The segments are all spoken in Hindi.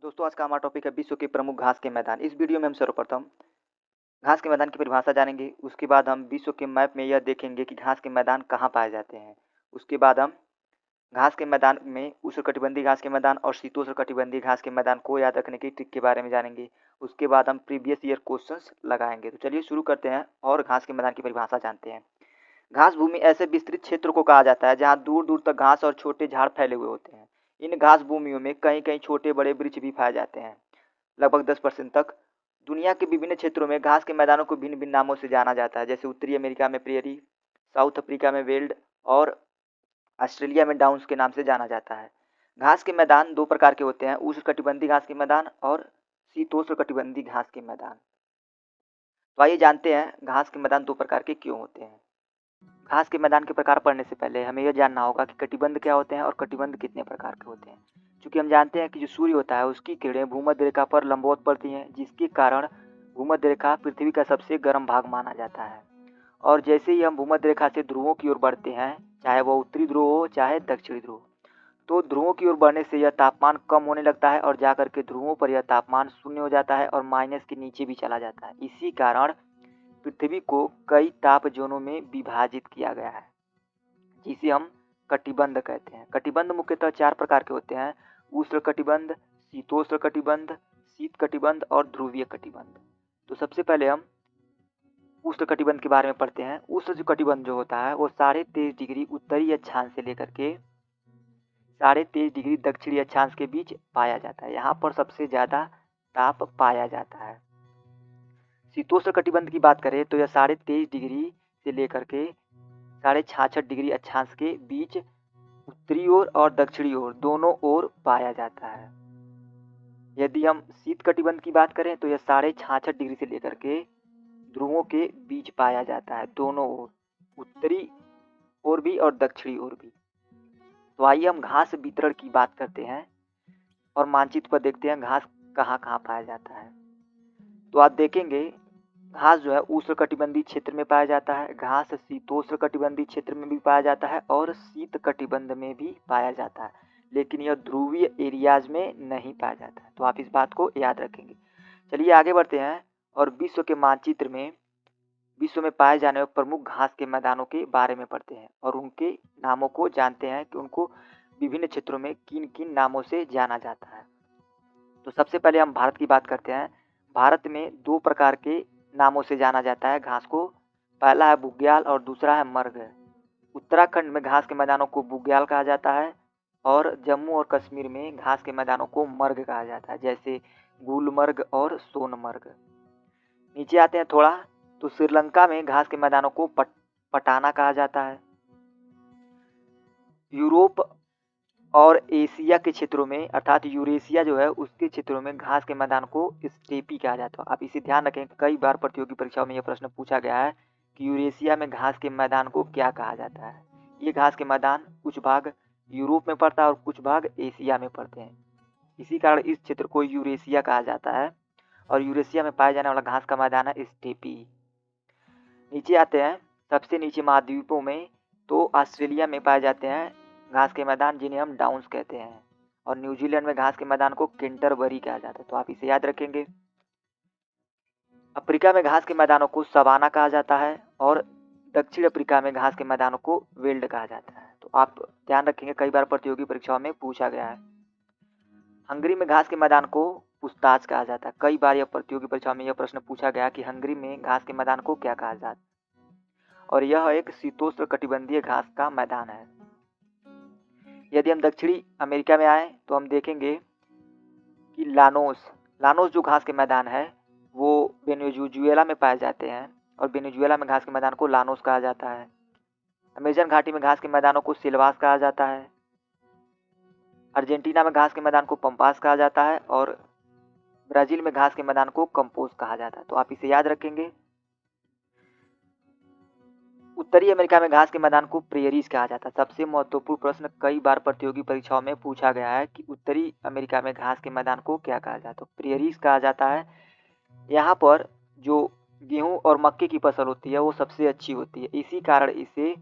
दोस्तों आज का हमारा टॉपिक है विश्व के प्रमुख घास के मैदान। इस वीडियो में हम सर्वप्रथम घास के मैदान की परिभाषा जानेंगे। उसके बाद हम विश्व के मैप में यह देखेंगे कि घास के मैदान कहाँ पाए जाते हैं। उसके बाद हम घास के मैदान में उष्णकटिबंधीय घास के मैदान और शीतोष्णकटिबंधीय घास के मैदान को याद रखने की ट्रिक के बारे में जानेंगे। उसके बाद हम प्रीवियस ईयर क्वेश्चंस लगाएंगे। तो चलिए शुरू करते हैं और घास के मैदान की परिभाषा जानते हैं। घास भूमि ऐसे विस्तृत क्षेत्र को कहा जाता है जहाँ दूर दूर तक घास और छोटे झाड़ फैले हुए होते हैं। इन घास भूमियों में कहीं कहीं छोटे बड़े वृक्ष भी पाए जाते हैं। लगभग 10% तक दुनिया के विभिन्न क्षेत्रों में घास के मैदानों को भिन्न भिन्न नामों से जाना जाता है, जैसे उत्तरी अमेरिका में प्रेयरी, साउथ अफ्रीका में वेल्ड और ऑस्ट्रेलिया में डाउन्स के नाम से जाना जाता है। घास के मैदान दो प्रकार के होते हैं, उष्णकटिबंधीय घास के मैदान और शीतोष्णकटिबंधीय घास के मैदान। तो आइए जानते हैं घास के मैदान दो प्रकार के क्यों होते हैं। घास के मैदान के प्रकार पढ़ने से पहले हमें यह जानना होगा कि कटिबंध क्या होते हैं और कटिबंध कितने प्रकार के होते हैं। चूंकि हम जानते हैं कि जो सूर्य होता है उसकी किरणें भूमध्य रेखा पर लंबवत पड़ती हैं, जिसके कारण भूमध्य रेखा पृथ्वी का सबसे गर्म भाग माना जाता है। और जैसे ही हम भूमध्य रेखा से ध्रुवों की ओर बढ़ते हैं, चाहे वह उत्तरी ध्रुव हो चाहे दक्षिणी ध्रुव, तो ध्रुवों की ओर बढ़ने से यह तापमान कम होने लगता है और जाकर के ध्रुवों पर यह तापमान शून्य हो जाता है और माइनस के नीचे भी चला जाता है। इसी कारण पृथ्वी को कई ताप जोनों में विभाजित किया गया है, जिसे हम कटिबंध कहते हैं। कटिबंध मुख्यतः चार प्रकार के होते हैं, उष्ण कटिबंध, शीतोष्ण कटिबंध, शीत कटिबंध और ध्रुवीय कटिबंध। तो सबसे पहले हम उष्ण कटिबंध के बारे में पढ़ते हैं। उष्ण जो कटिबंध जो होता है वो 23.5 डिग्री उत्तरी अक्षांश से लेकर के 23.5 डिग्री दक्षिणी अक्षांश के बीच पाया जाता है। यहाँ पर सबसे ज्यादा ताप पाया जाता है। शीतोष्ण कटिबंध की बात करें तो यह 23.5 डिग्री से लेकर के 66.5 डिग्री अक्षांश के बीच उत्तरी ओर और दक्षिणी ओर दोनों ओर पाया जाता है। यदि हम शीत कटिबंध की बात करें तो यह 66.5 डिग्री से लेकर के ध्रुवों के बीच पाया जाता है, दोनों ओर, उत्तरी ओर भी और दक्षिणी ओर भी। तो आइए हम घास वितरण की बात करते हैं और मानचित्र पर देखते हैं घास कहाँ कहाँ पाया जाता है। तो आप देखेंगे घास जो है उष्ण कटिबंधीय क्षेत्र में पाया जाता है, घास शीतोष्ण कटिबंधीय क्षेत्र में भी पाया जाता है और शीत कटिबंध में भी पाया जाता है, लेकिन यह ध्रुवीय एरियाज में नहीं पाया जाता है। तो आप इस बात को याद रखेंगे। चलिए आगे बढ़ते हैं और विश्व के मानचित्र में विश्व में पाए जाने वाले प्रमुख घास के मैदानों के बारे में पढ़ते हैं और उनके नामों को जानते हैं कि उनको विभिन्न क्षेत्रों में किन किन नामों से जाना जाता है। तो सबसे पहले हम भारत की बात करते हैं। भारत में दो प्रकार के नामों से जाना जाता है घास को। पहला है बुग्याल और दूसरा है मर्ग। उत्तराखंड में घास के मैदानों को बुग्याल कहा जाता है और जम्मू और कश्मीर में घास के मैदानों को मर्ग कहा जाता है, जैसे गुलमर्ग और सोनमर्ग। नीचे आते हैं थोड़ा तो श्रीलंका में घास के मैदानों को पटाना कहा जाता है। यूरोप और एशिया के क्षेत्रों में अर्थात यूरेशिया जो है उसके क्षेत्रों में घास के मैदान को स्टेपी कहा जाता है। आप इसे ध्यान रखें, कई बार प्रतियोगी परीक्षाओं में यह प्रश्न पूछा गया है कि यूरेशिया में घास के मैदान को क्या कहा जाता है। ये घास के मैदान कुछ भाग यूरोप में पड़ता है और कुछ भाग एशिया में पड़ते हैं, इसी कारण इस क्षेत्र को यूरेशिया कहा जाता है और यूरेशिया में पाया जाने वाला घास का मैदान है स्टेपी। नीचे आते हैं, सबसे नीचे महाद्वीपों में तो ऑस्ट्रेलिया में पाए जाते हैं घास के मैदान, जिन्हें हम डाउन्स कहते हैं, और न्यूजीलैंड में घास के मैदान को कैंटरबरी कहा जाता है। तो आप इसे याद रखेंगे। अफ्रीका में घास के मैदानों को सवाना कहा जाता है और दक्षिण अफ्रीका में घास के मैदानों को वेल्ड कहा जाता है। तो आप ध्यान रखेंगे, कई बार प्रतियोगी परीक्षाओं में पूछा गया है। हंगरी में घास के मैदान को पुस्ताच कहा जाता है। कई बार यह प्रतियोगी परीक्षाओं में यह प्रश्न पूछा गया कि हंगरी में घास के मैदान को क्या कहा जाता है, और यह एक शीतोष्ण कटिबंधीय घास का मैदान है। यदि हम दक्षिणी अमेरिका में आए तो हम देखेंगे कि लानोस जो घास के मैदान है वो वेनेजुएला में पाए जाते हैं और वेनेजुएला में घास के मैदान को लानोस कहा जाता है। अमेजन घाटी में घास के मैदानों को सिल्वास कहा जाता है। अर्जेंटीना में घास के मैदान को पंपास कहा जाता है और ब्राजील में घास के मैदान को कंपोज कहा जाता है। तो आप इसे याद रखेंगे। उत्तरी अमेरिका में घास के मैदान को प्रेयरीज कहा जाता है। सबसे महत्वपूर्ण प्रश्न कई बार प्रतियोगी परीक्षाओं में पूछा गया है कि उत्तरी अमेरिका में घास के मैदान को क्या कहा जाता है, तो प्रेयरीज कहा जाता है। यहाँ पर जो गेहूं और मक्के की फसल होती है वो सबसे अच्छी होती है, इसी कारण इसे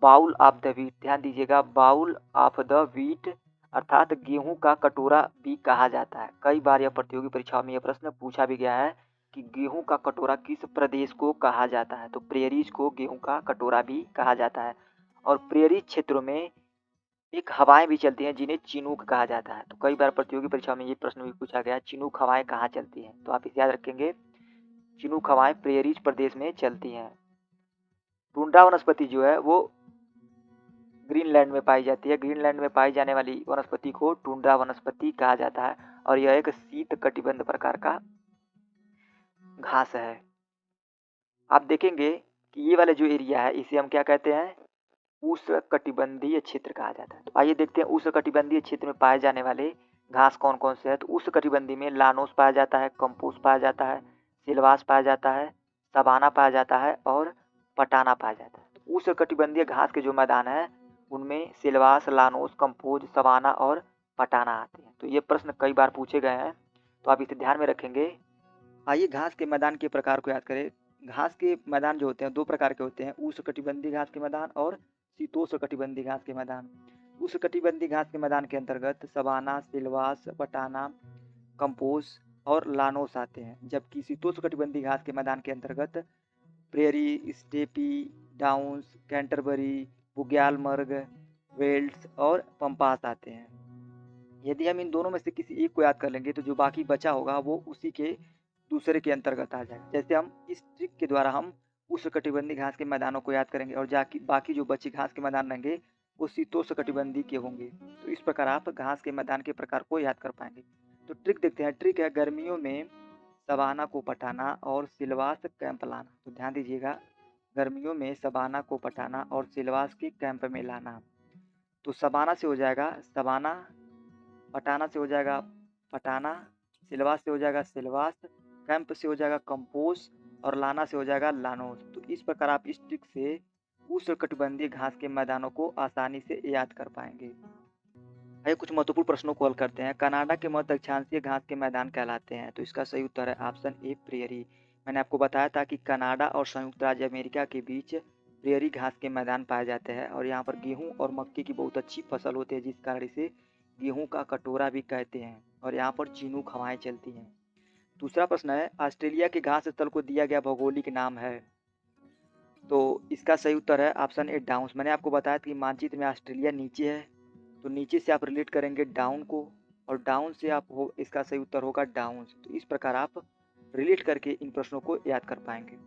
बाउल ऑफ द व्हीट, ध्यान दीजिएगा, बाउल ऑफ द व्हीट अर्थात गेहूं का कटोरा भी कहा जाता है। कई बार यह प्रतियोगी परीक्षाओं में यह प्रश्न पूछा भी गया है कि गेहूं का कटोरा किस प्रदेश को कहा जाता है। तो प्रेरीज को गेहूं का कटोरा भी कहा जाता है। और प्रेरी क्षेत्रों में एक हवाएं भी चलती हैं जिन्हें चिनूक कहा जाता है। तो कई बार प्रतियोगी परीक्षाओं में ये प्रश्न भी पूछा गया है, चिनूक हवाएं कहाँ चलती हैं। तो आप इसे याद रखेंगे, चिनूक हवाएं प्रेरीज प्रदेश में चलती हैं। टुंड्रा वनस्पति जो है वो ग्रीनलैंड में पाई जाती है। ग्रीनलैंड में पाई जाने वाली वनस्पति को टुंड्रा वनस्पति कहा जाता है और यह एक शीत कटिबंध प्रकार का घास है। आप देखेंगे कि ये वाला जो एरिया है इसे हम क्या कहते हैं, उष्णकटिबंधीय क्षेत्र कहा जाता है। तो आइए देखते हैं उष्णकटिबंधीय क्षेत्र में पाए जाने वाले घास कौन कौन से हैं। तो उष्णकटिबंधीय में लानोस पाया जाता है, कंपोस पाया जाता है, सिलवास पाया जाता है, सबाना पाया जाता है और पटाना पाया जाता है। तो उष्णकटिबंधीय घास के जो मैदान है उनमें सिलवास, लानोस, कंपोज, सबाना और पटाना आते हैं। तो ये प्रश्न कई बार पूछे गए हैं, तो आप इसे ध्यान में रखेंगे। आइए घास के मैदान के प्रकार को याद करें। घास के मैदान जो होते हैं दो प्रकार के होते हैं, उष्णकटिबंधीय घास के मैदान और शीतोष्णकटिबंधीय घास के मैदान। उष्णकटिबंधीय घास के मैदान के अंतर्गत सवाना, सिलवास, पटाना, कंपोज और लानोस आते हैं, जबकि शीतोष्णकटिबंधीय घास के मैदान के अंतर्गत प्रेरी, स्टेपी, डाउन्स, कैंटरबरी, बुग्यालमर्ग, वेल्ड्स और पंपास आते हैं। यदि हम इन दोनों में से किसी एक को याद कर लेंगे तो जो बाकी बचा होगा वो उसी के दूसरे के अंतर्गत आ जाएगा। जैसे हम इस ट्रिक के द्वारा हम उष्णकटिबंधीय घास के मैदानों को याद करेंगे और जाकि बाकी जो बचे घास के मैदान रहेंगे वो शीतोष्णकटिबंधीय के होंगे। तो इस प्रकार आप घास के मैदान के प्रकार को याद कर पाएंगे। तो ट्रिक देखते हैं। ट्रिक है गर्मियों में सवाना को पटाना और सिलवास कैंप लाना। तो ध्यान दीजिएगा, गर्मियों में सवाना को पटाना और सिलवास के कैंप में लाना। तो सवाना से हो जाएगा सवाना, पटाना से हो जाएगा पटाना, सिलवास से हो जाएगा सिलवास, कैंप से हो जाएगा कंपोज और लाना से हो जाएगा लानोस। तो इस प्रकार आप इस ट्रिक से उष्णकटिबंधीय घास के मैदानों को आसानी से याद कर पाएंगे। आइए कुछ महत्वपूर्ण प्रश्नों को हल करते हैं। कनाडा के मध्य अक्षांशीय घास के मैदान कहलाते हैं। तो इसका सही उत्तर है ऑप्शन ए, प्रेयरी। मैंने आपको बताया था कि कनाडा और संयुक्त राज्य अमेरिका के बीच प्रेयरी घास के मैदान पाए जाते हैं और यहाँ पर गेहूं और मक्के की बहुत अच्छी फसल होती है, जिस कारण इसे गेहूं का कटोरा भी कहते हैं और यहाँ पर चिनूक हवाएं चलती हैं। दूसरा प्रश्न है, ऑस्ट्रेलिया के घास स्थल को दिया गया भौगोलिक नाम है। तो इसका सही उत्तर है ऑप्शन ए, डाउन्स। मैंने आपको बताया कि मानचित्र में ऑस्ट्रेलिया नीचे है, तो नीचे से आप रिलेट करेंगे डाउन को और डाउन से आप हो, इसका सही उत्तर होगा डाउन्स। तो इस प्रकार आप रिलेट करके इन प्रश्नों को याद कर पाएंगे।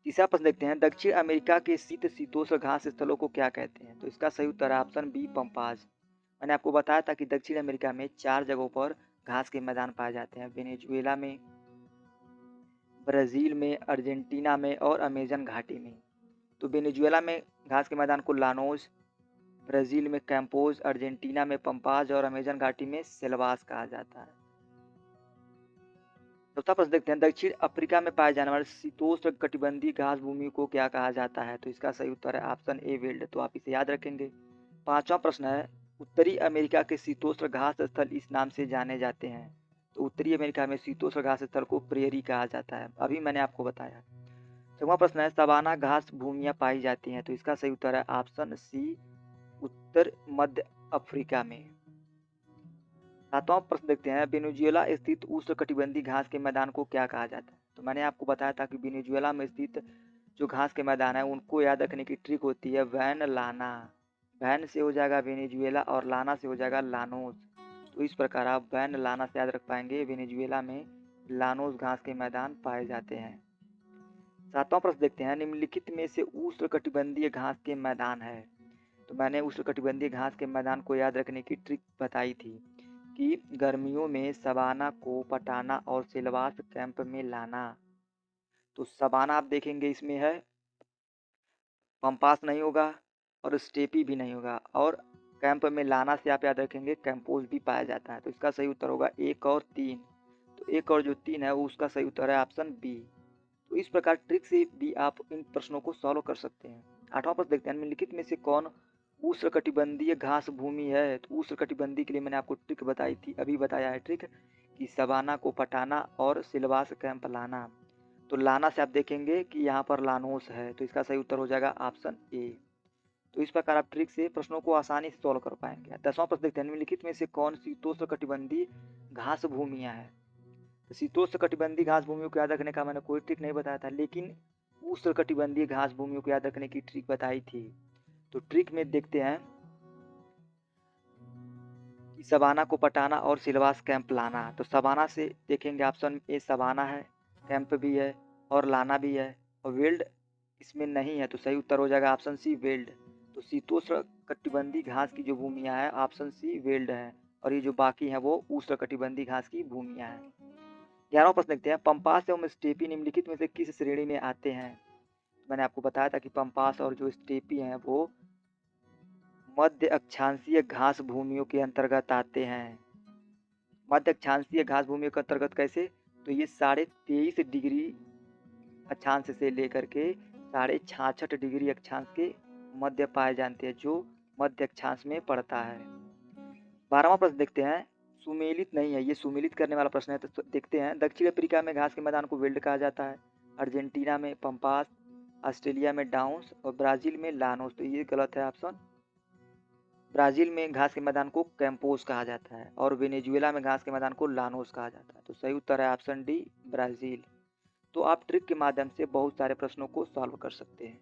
तीसरा प्रश्न देखते हैं, दक्षिण अमेरिका के शीतोष्ण घास स्थलों को क्या कहते हैं। तो इसका सही उत्तर है ऑप्शन बी, पंपाज। मैंने आपको बताया था कि दक्षिण अमेरिका में 4 जगहों पर घास के मैदान पाए जाते हैं, वेनेजुएला में, ब्राज़ील में, अर्जेंटीना में और अमेजन घाटी में। तो वेनेजुएला में घास के मैदान को लानोस, ब्राज़ील में कैंपोज, अर्जेंटीना में पंपाज और अमेजन घाटी में सेल्वास कहा जाता है। चौथा प्रश्न देखते हैं, दक्षिण अफ्रीका में पाए जाने वाले शीतोष्ण कटिबंधीय घास भूमि को क्या कहा जाता है। तो इसका सही उत्तर है ऑप्शन ए, वेल्ड। तो आप इसे याद रखेंगे। पांचवा प्रश्न है, उत्तरी अमेरिका के शीतोष्ण घास स्थल इस नाम से जाने जाते हैं। तो उत्तरी अमेरिका में शीतोष्ण घास स्थल को प्रेयरी कहा जाता है, अभी मैंने आपको बताया। छठवां प्रश्न है, सवाना घास भूमियां पाई जाती हैं। तो इसका सही उत्तर है ऑप्शन सी, उत्तर मध्य अफ्रीका में। सातवां प्रश्न देखते हैं, वेनेजुएला स्थित उष्णकटिबंधीय घास के मैदान को क्या कहा जाता है। तो मैंने आपको बताया था कि वेनेजुएला में स्थित जो घास के मैदान है उनको याद रखने की ट्रिक होती है वैन लाना। वैन से हो जाएगा वेनेजुएला और लाना से हो जाएगा लानोस। तो इस प्रकार आप वैन लाना से याद रख पाएंगे, वेनेजुएला में लानोस घास के मैदान पाए जाते हैं। सातवां प्रश्न देखते हैं, निम्नलिखित में से उष्णकटिबंधीय घास के मैदान है। तो मैंने उष्णकटिबंधीय घास के मैदान को याद रखने की ट्रिक बताई थी कि गर्मियों में सवाना को पटाना और सिलवास कैंप में लाना। तो सवाना आप देखेंगे इसमें है, पंपास नहीं होगा और स्टेपी भी नहीं होगा, और कैंप में लाना से आप याद रखेंगे कैंपोज भी पाया जाता है। तो इसका सही उत्तर होगा 1 और 3। तो 1 और जो 3 है वो उसका सही उत्तर है ऑप्शन बी। तो इस प्रकार ट्रिक से भी आप इन प्रश्नों को सॉल्व कर सकते हैं। आठवां प्रश्न देखते हैं, निम्नलिखित में से कौन उष्णकटिबंधीय घास भूमि है। तो उष्णकटिबंधीय के लिए मैंने आपको ट्रिक बताई थी, अभी बताया है ट्रिक, कि सवाना को पटाना और सिलवास कैंप लाना। तो लाना से आप देखेंगे कि यहाँ पर लानोस है, तो इसका सही उत्तर हो जाएगा ऑप्शन ए। तो इस प्रकार आप ट्रिक से प्रश्नों को आसानी से सॉल्व कर पाएंगे। 10वां प्रश्न देखते हैं, निम्नलिखित में से कौन शीतोष्णकटिबंधीय घास भूमियां है। तो शीतोष्णकटिबंधीय घास भूमियों को याद रखने का मैंने कोई ट्रिक नहीं बताया था, लेकिन उष्णकटिबंधीय घास भूमियों को याद रखने की ट्रिक बताई थी। तो ट्रिक में देखते हैं कि सबाना को पटाना और सिलवास कैंप लाना। तो सबाना से देखेंगे ऑप्शन ए सबाना है, कैंप भी है और लाना भी है, और वेल्ड इसमें नहीं है, तो सही उत्तर हो जाएगा ऑप्शन सी वेल्ड। तो शीतोष्ण कटिबंधीय घास की जो भूमियां है ऑप्शन सी वेल्ड है, और ये जो बाकी है वो उष्ण कटिबंधीय घास की भूमियां हैं। 11वां प्रश्न देखते हैं, पंपास एवं स्टेपी निम्नलिखित में से किस श्रेणी में आते हैं। मैंने आपको बताया था कि पंपास और जो स्टेपी हैं वो मध्य अक्षांशीय घास भूमियों के अंतर्गत आते हैं। मध्य अक्षांशीय घास भूमियों के अंतर्गत कैसे, तो ये 23.5 डिग्री अक्षांश से लेकर के 66.5 डिग्री अक्षांश के मध्य पाए जाते हैं, जो मध्य अक्षांश में पड़ता है। 12वां प्रश्न देखते हैं, सुमेलित नहीं है, ये सुमेलित करने वाला प्रश्न है। तो देखते हैं, दक्षिण अफ्रीका में घास के मैदान को वेल्ड कहा जाता है, अर्जेंटीना में पंपास, ऑस्ट्रेलिया में डाउन्स और ब्राजील में लानोस। तो ये गलत है ऑप्शन। ब्राजील में घास के मैदान को कैंपोस कहा जाता है और वेनेजुएला में घास के मैदान को लानोस कहा जाता है। तो सही उत्तर है ऑप्शन डी ब्राजील। तो आप ट्रिक के माध्यम से बहुत सारे प्रश्नों को सॉल्व कर सकते हैं।